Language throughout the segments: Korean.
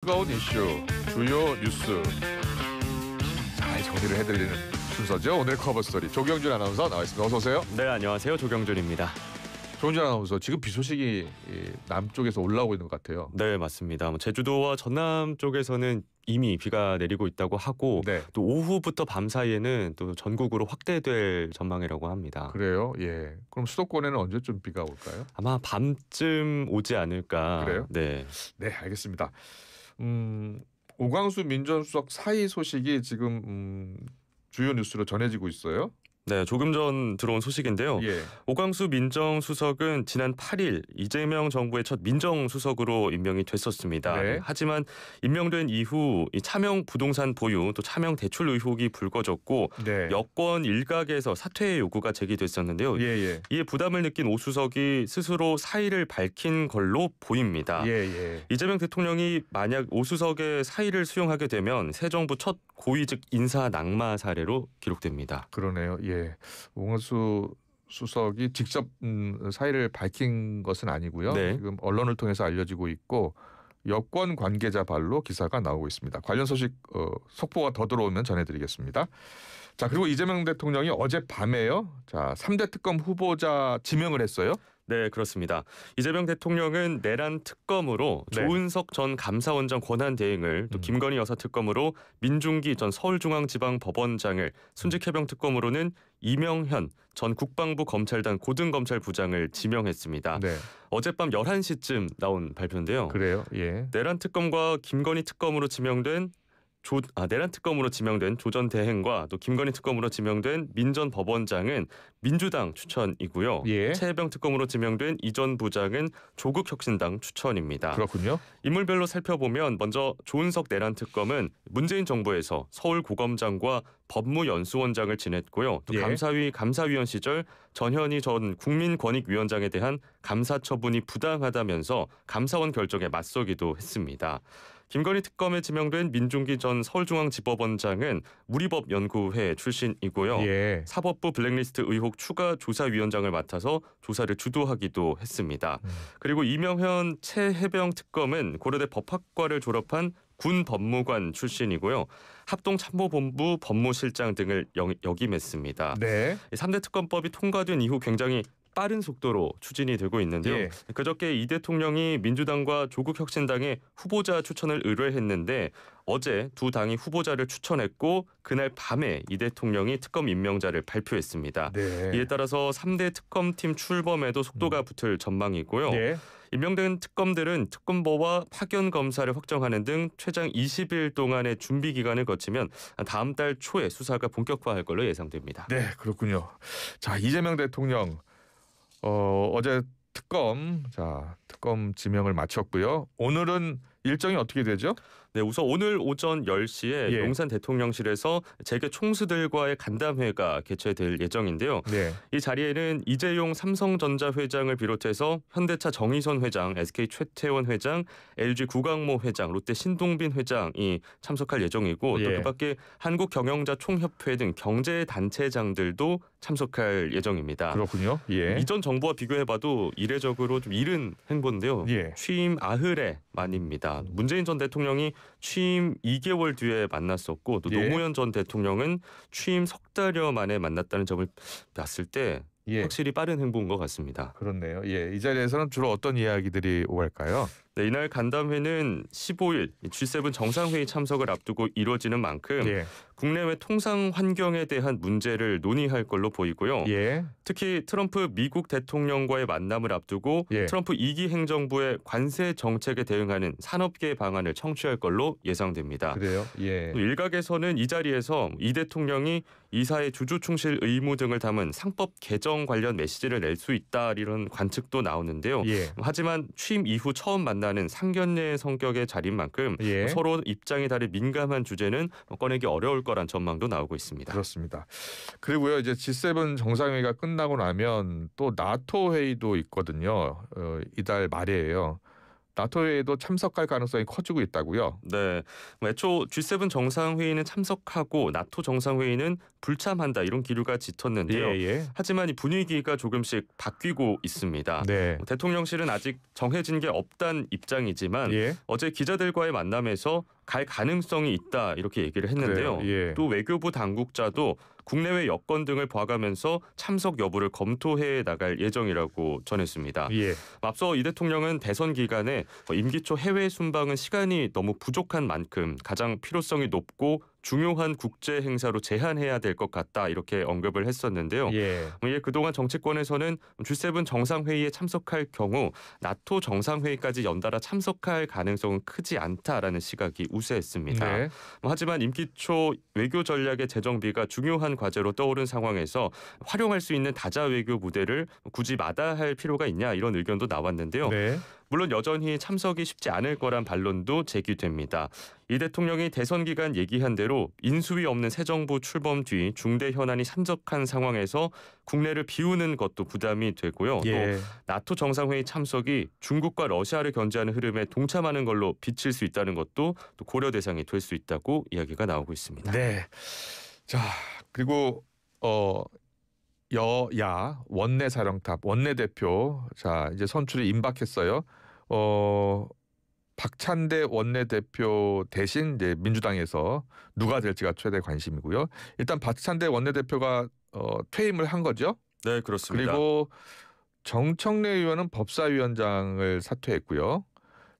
뜨거운 이슈, 주요 뉴스 잘 정리를 해드리는 순서죠. 오늘 커버 스토리 조경준 아나운서 나와 있습니다. 어서 오세요. 네, 안녕하세요. 조경준입니다. 조경준 아나운서, 지금 비 소식이 남쪽에서 올라오고 있는 것 같아요. 네, 맞습니다. 제주도와 전남 쪽에서는 이미 비가 내리고 있다고 하고 네. 또 오후부터 밤 사이에는 또 전국으로 확대될 전망이라고 합니다. 그래요? 예. 그럼 수도권에는 언제쯤 비가 올까요? 아마 밤쯤 오지 않을까. 그래요? 네. 네, 알겠습니다. 오광수 민정수석 사의 소식이 지금 주요 뉴스로 전해지고 있어요. 네, 조금 전 들어온 소식인데요. 예. 오광수 민정수석은 지난 8일 이재명 정부의 첫 민정수석으로 임명이 됐었습니다. 네. 하지만 임명된 이후 이 차명 부동산 보유 또 차명 대출 의혹이 불거졌고 네. 여권 일각에서 사퇴 요구가 제기됐었는데요. 예. 이에 부담을 느낀 오 수석이 스스로 사의를 밝힌 걸로 보입니다. 예. 이재명 대통령이 만약 오 수석의 사의를 수용하게 되면 새 정부 첫 고위직 인사 낙마 사례로 기록됩니다. 그러네요. 예. 오광수 수석이 직접 사의를 밝힌 것은 아니고요. 네. 지금 언론을 통해서 알려지고 있고 여권 관계자 발로 기사가 나오고 있습니다. 관련 소식 속보가 더 들어오면 전해드리겠습니다. 자, 그리고 이재명 대통령이 어젯밤에요. 자, 3대 특검 후보자 지명을 했어요. 네, 그렇습니다. 이재명 대통령은 내란 특검으로 네. 조은석 전 감사원장 권한 대행을 또 김건희 여사 특검으로 민중기 전 서울중앙지방법원장을 순직해병 특검으로는 이명현 전 국방부 검찰단 고등검찰부장을 지명했습니다. 네. 어젯밤 11시쯤 나온 발표인데요. 그래요. 예. 내란 특검과 김건희 특검으로 지명된 내란 특검으로 지명된 조 전 대행과 또 김건희 특검으로 지명된 민 전 법원장은 민주당 추천이고요. 예. 최혜병 특검으로 지명된 이 전 부장은 조국혁신당 추천입니다. 그렇군요. 인물별로 살펴보면 먼저 조은석 내란 특검은 문재인 정부에서 서울고검장과 법무연수원장을 지냈고요. 또 예. 감사위원 시절 전현희 전 국민권익위원장에 대한 감사 처분이 부당하다면서 감사원 결정에 맞서기도 했습니다. 김건희 특검에 지명된 민중기 전 서울중앙지법원장은 우리법연구회 출신이고요. 예. 사법부 블랙리스트 의혹 추가 조사위원장을 맡아서 조사를 주도하기도 했습니다. 그리고 이명현 최혜병 특검은 고려대 법학과를 졸업한 군 법무관 출신이고요. 합동참모본부 법무실장 등을 역임했습니다. 네. 3대 특검법이 통과된 이후 굉장히 빠른 속도로 추진이 되고 있는데요. 예. 그저께 이 대통령이 민주당과 조국혁신당에 후보자 추천을 의뢰했는데 어제 두 당이 후보자를 추천했고 그날 밤에 이 대통령이 특검 임명자를 발표했습니다. 네. 이에 따라서 3대 특검팀 출범에도 속도가 붙을 전망이고요. 예. 임명된 특검들은 특검보와 파견 검사를 확정하는 등 최장 20일 동안의 준비 기간을 거치면 다음 달 초에 수사가 본격화할 걸로 예상됩니다. 네, 그렇군요. 자, 이재명 대통령 어제 특검 지명을 마쳤고요. 오늘은 일정이 어떻게 되죠? 네, 우선 오늘 오전 10시에 예. 용산 대통령실에서 재계 총수들과의 간담회가 개최될 예정인데요. 네. 이 자리에는 이재용 삼성전자 회장을 비롯해서 현대차 정의선 회장, SK 최태원 회장, LG 구강모 회장, 롯데 신동빈 회장이 참석할 예정이고 예. 또 그밖에 한국경영자 총협회 등 경제단체장들도 참석할 예정입니다. 그렇군요. 예. 이전 정부와 비교해봐도 이례적으로 좀 이른 행보인데요. 예. 취임 나흘에 만입니다. 문재인 전 대통령이 취임 2개월 뒤에 만났었고 또 예. 노무현 전 대통령은 취임 석 달여 만에 만났다는 점을 봤을 때 예. 확실히 빠른 행보인 것 같습니다. 그렇네요. 예. 이 자리에서는 주로 어떤 이야기들이 오갈까요? 네, 이날 간담회는 15일 G7 정상회의 참석을 앞두고 이루어지는 만큼 예. 국내외 통상 환경에 대한 문제를 논의할 걸로 보이고요. 예. 특히 트럼프 미국 대통령과의 만남을 앞두고 예. 트럼프 2기 행정부의 관세 정책에 대응하는 산업계 방안을 청취할 걸로 예상됩니다. 그래요. 예. 또 일각에서는 이 자리에서 이 대통령이 이사의 주주 충실 의무 등을 담은 상법 개정 관련 메시지를 낼 수 있다 이런 관측도 나오는데요. 예. 하지만 취임 이후 처음 만나는 상견례 성격의 자리인 만큼 예. 서로 입장이 다른 민감한 주제는 꺼내기 어려울 거란 전망도 나오고 있습니다. 그렇습니다. 그리고요, 이제 G7 정상회의가 끝나고 나면 또 나토 회의도 있거든요. 이달 말이에요. 나토 회의에도 참석할 가능성이 커지고 있다고요. 네, 애초 G7 정상회의는 참석하고 나토 정상회의는 불참한다 이런 기류가 짙었는데요. 예. 하지만 이 분위기가 조금씩 바뀌고 있습니다. 네. 대통령실은 아직 정해진 게 없단 입장이지만 예. 어제 기자들과의 만남에서 갈 가능성이 있다 이렇게 얘기를 했는데요. 그래요. 예. 또 외교부 당국자도 국내외 여건 등을 봐가면서 참석 여부를 검토해 나갈 예정이라고 전했습니다. 예. 앞서 이 대통령은 대선 기간에 임기 초 해외 순방은 시간이 너무 부족한 만큼 가장 필요성이 높고 중요한 국제 행사로 제한해야 될 것 같다 이렇게 언급을 했었는데요. 예. 그동안 정치권에서는 G7 정상회의에 참석할 경우 나토 정상회의까지 연달아 참석할 가능성은 크지 않다라는 시각이 우세했습니다. 네. 하지만 임기 초 외교 전략의 재정비가 중요한 과제로 떠오른 상황에서 활용할 수 있는 다자 외교 무대를 굳이 마다할 필요가 있냐 이런 의견도 나왔는데요. 네. 물론 여전히 참석이 쉽지 않을 거란 반론도 제기됩니다. 이 대통령이 대선 기간 얘기한 대로 인수위 없는 새 정부 출범 뒤 중대 현안이 산적한 상황에서 국내를 비우는 것도 부담이 되고요. 예. 또 나토 정상회의 참석이 중국과 러시아를 견제하는 흐름에 동참하는 걸로 비칠 수 있다는 것도 또 고려 대상이 될 수 있다고 이야기가 나오고 있습니다. 네. 자, 그리고 여야 원내사령탑 원내대표 자 이제 선출이 임박했어요. 박찬대 원내대표 대신 이제 민주당에서 누가 될지가 최대 관심이고요. 일단 박찬대 원내대표가 퇴임을 한 거죠. 네, 그렇습니다. 그리고 정청래 의원은 법사위원장을 사퇴했고요.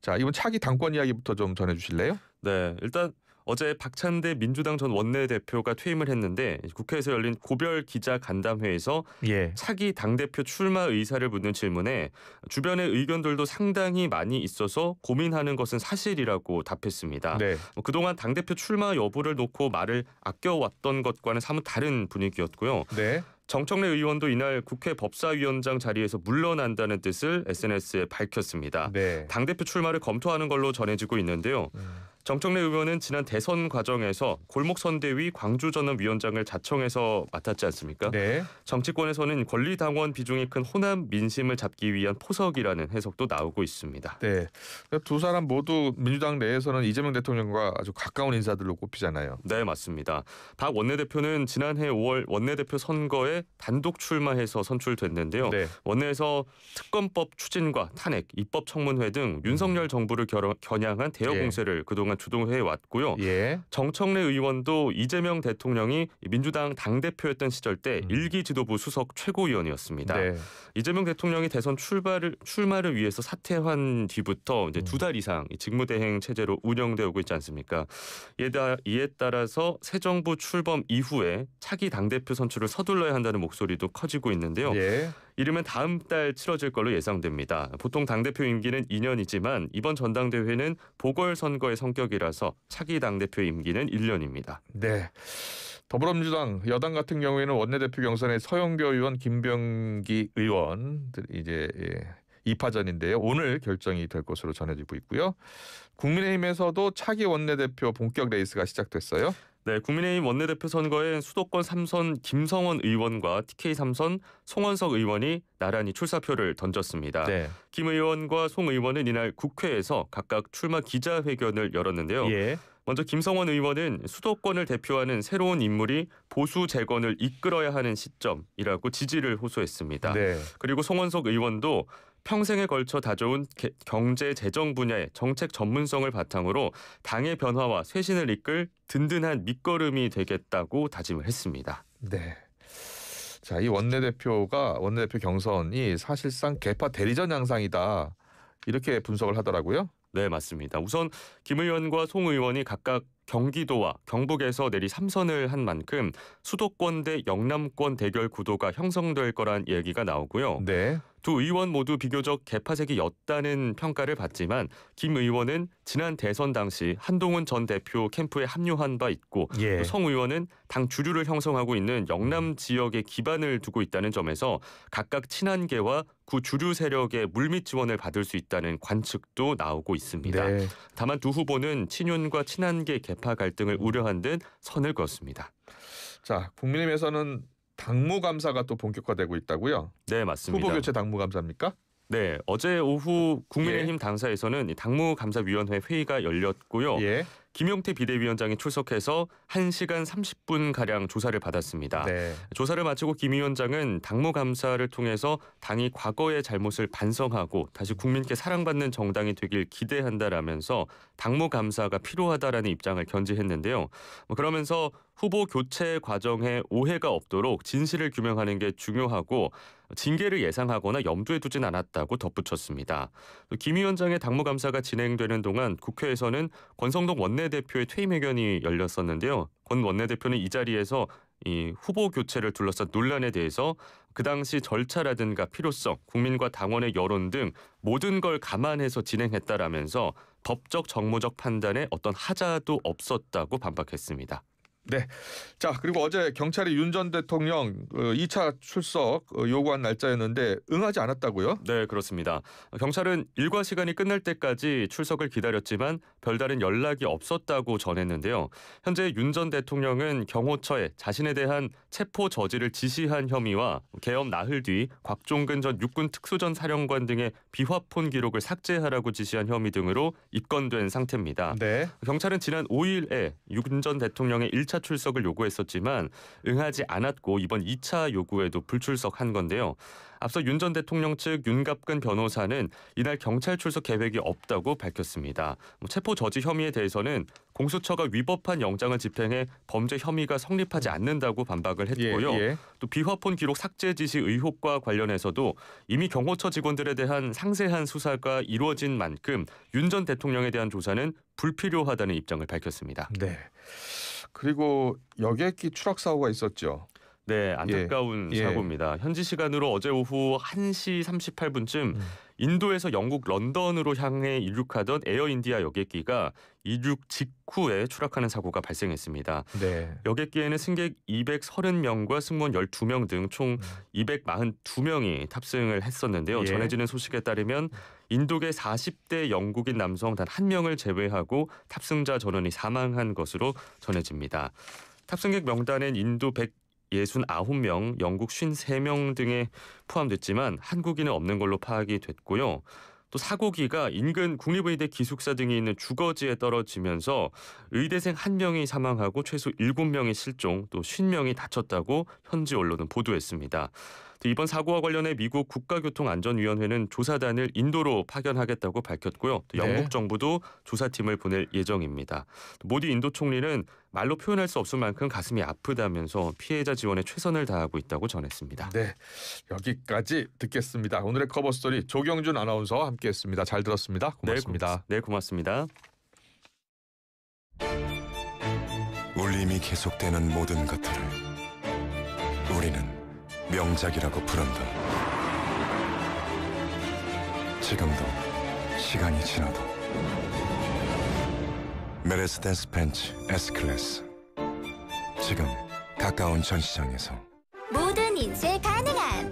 자, 이번 차기 당권 이야기부터 좀 전해주실래요? 네, 일단 어제 박찬대 민주당 전 원내대표가 퇴임을 했는데 국회에서 열린 고별 기자 간담회에서 예. 차기 당대표 출마 의사를 묻는 질문에 주변의 의견들도 상당히 많이 있어서 고민하는 것은 사실이라고 답했습니다. 네. 그동안 당대표 출마 여부를 놓고 말을 아껴왔던 것과는 사뭇 다른 분위기였고요. 네. 정청래 의원도 이날 국회 법사위원장 자리에서 물러난다는 뜻을 SNS에 밝혔습니다. 네. 당대표 출마를 검토하는 걸로 전해지고 있는데요. 정청래 의원은 지난 대선 과정에서 골목선대위 광주전원위원장을 자청해서 맡았지 않습니까? 네. 정치권에서는 권리당원 비중이 큰 호남 민심을 잡기 위한 포석이라는 해석도 나오고 있습니다. 네. 두 사람 모두 민주당 내에서는 이재명 대통령과 아주 가까운 인사들로 꼽히잖아요. 네, 맞습니다. 박 원내대표는 지난해 5월 원내대표 선거에 단독 출마해서 선출됐는데요. 네. 원내에서 특검법 추진과 탄핵, 입법청문회 등 윤석열 정부를 겨냥한 대여 예. 공세를 그동안 주도해 왔고요. 예. 정청래 의원도 이재명 대통령이 민주당 당대표였던 시절 때 일기 지도부 수석 최고위원이었습니다. 네. 이재명 대통령이 대선 출마를 위해서 사퇴한 뒤부터 이제 2달 이상 직무대행 체제로 운영되어 오고 있지 않습니까? 이에 따라서 새 정부 출범 이후에 차기 당대표 선출을 서둘러야 한다는 목소리도 커지고 있는데요. 예. 이르면 다음 달 치러질 걸로 예상됩니다. 보통 당대표 임기는 2년이지만 이번 전당대회는 보궐선거의 성격이라서 차기 당대표 임기는 1년입니다. 네. 더불어민주당 여당 같은 경우에는 원내대표 경선에 서영교 의원, 김병기 의원 이제 2파전인데요. 오늘 결정이 될 것으로 전해지고 있고요. 국민의힘에서도 차기 원내대표 본격 레이스가 시작됐어요. 네, 국민의힘 원내대표 선거에 수도권 3선 김성원 의원과 TK 3선 송원석 의원이 나란히 출사표를 던졌습니다. 네. 김 의원과 송 의원은 이날 국회에서 각각 출마 기자회견을 열었는데요. 예. 먼저 김성원 의원은 수도권을 대표하는 새로운 인물이 보수 재건을 이끌어야 하는 시점이라고 지지를 호소했습니다. 네. 그리고 송원석 의원도 평생에 걸쳐 다져온 경제 재정 분야의 정책 전문성을 바탕으로 당의 변화와 쇄신을 이끌 든든한 밑거름이 되겠다고 다짐을 했습니다. 네. 자, 이 원내대표 경선이 사실상 개파 대리전 양상이다. 이렇게 분석을 하더라고요. 네, 맞습니다. 우선 김 의원과 송 의원이 각각 경기도와 경북에서 내리 3선을 한 만큼 수도권 대 영남권 대결 구도가 형성될 거란 얘기가 나오고요. 네. 두 의원 모두 비교적 개파색이 옅다는 평가를 받지만 김 의원은 지난 대선 당시 한동훈 전 대표 캠프에 합류한 바 있고 예. 또 성 의원은 당 주류를 형성하고 있는 영남 지역에 기반을 두고 있다는 점에서 각각 친한계와 구 주류 세력의 물밑 지원을 받을 수 있다는 관측도 나오고 있습니다. 네. 다만 두 후보는 친윤과 친한계 개파 갈등을 우려한 듯 선을 그었습니다. 자, 국민의힘에서는 당무감사가 또 본격화되고 있다고요? 네, 맞습니다. 후보 교체 당무감사입니까? 네, 어제 오후 국민의힘 당사에서는 이 당무감사위원회 회의가 열렸고요. 예. 김용태 비대위원장이 출석해서 1시간 30분가량 조사를 받았습니다. 네. 조사를 마치고 김 위원장은 당무감사를 통해서 당이 과거의 잘못을 반성하고 다시 국민께 사랑받는 정당이 되길 기대한다라면서 당무감사가 필요하다라는 입장을 견지했는데요. 그러면서 후보 교체 과정에 오해가 없도록 진실을 규명하는 게 중요하고 징계를 예상하거나 염두에 두진 않았다고 덧붙였습니다. 김 위원장의 당무감사가 진행되는 동안 국회에서는 권성동 원내대표의 퇴임회견이 열렸었는데요. 권 원내대표는 이 자리에서 이 후보 교체를 둘러싼 논란에 대해서 그 당시 절차라든가 필요성, 국민과 당원의 여론 등 모든 걸 감안해서 진행했다라면서 법적 정무적 판단에 어떤 하자도 없었다고 반박했습니다. 네. 자, 그리고 어제 경찰이 윤 전 대통령 2차 출석 요구한 날짜였는데 응하지 않았다고요? 네, 그렇습니다. 경찰은 일과 시간이 끝날 때까지 출석을 기다렸지만 별다른 연락이 없었다고 전했는데요. 현재 윤 전 대통령은 경호처에 자신에 대한 체포 저지를 지시한 혐의와 개엄 나흘 뒤 곽종근 전 육군 특수전 사령관 등의 비화폰 기록을 삭제하라고 지시한 혐의 등으로 입건된 상태입니다. 네. 경찰은 지난 5일에 윤 전 대통령의 1차 출석을 요구했었지만 응하지 않았고 이번 2차 요구에도 불출석한 건데요. 앞서 윤 전 대통령 측 윤갑근 변호사는 이날 경찰 출석 계획이 없다고 밝혔습니다. 체포 저지 혐의에 대해서는 공수처가 위법한 영장을 집행해 범죄 혐의가 성립하지 않는다고 반박을 했고요. 예. 또 비화폰 기록 삭제 지시 의혹과 관련해서도 이미 경호처 직원들에 대한 상세한 수사가 이루어진 만큼 윤 전 대통령에 대한 조사는 불필요하다는 입장을 밝혔습니다. 네. 그리고 여객기 추락 사고가 있었죠. 네, 안타까운 예. 사고입니다. 현지 시간으로 어제 오후 1시 38분쯤 인도에서 영국 런던으로 향해 이륙하던 에어인디아 여객기가 이륙 직후에 추락하는 사고가 발생했습니다. 네. 여객기에는 승객 230명과 승무원 12명 등 총 242명이 탑승을 했었는데요. 예. 전해지는 소식에 따르면 인도계 40대 영국인 남성 단 1명을 제외하고 탑승자 전원이 사망한 것으로 전해집니다. 탑승객 명단엔 인도 169명, 영국 53명 등에 포함됐지만 한국인은 없는 걸로 파악이 됐고요. 또 사고기가 인근 국립의대 기숙사 등이 있는 주거지에 떨어지면서 의대생 1명이 사망하고 최소 7명이 실종, 또 50명이 다쳤다고 현지 언론은 보도했습니다. 또 이번 사고와 관련해 미국 국가교통안전위원회는 조사단을 인도로 파견하겠다고 밝혔고요. 또 영국 네. 정부도 조사팀을 보낼 예정입니다. 또 모디 인도 총리는 말로 표현할 수 없을 만큼 가슴이 아프다면서 피해자 지원에 최선을 다하고 있다고 전했습니다. 네. 여기까지 듣겠습니다. 오늘의 커버 스토리 조경준 아나운서와 함께했습니다. 잘 들었습니다. 고맙습니다. 네, 고맙습니다. 울림이 계속되는 모든 것들을 우리는 명작이라고 부른다. 지금도 시간이 지나도 메르세데스 벤츠 S클래스 지금 가까운 전시장에서 모든 인쇄 가능한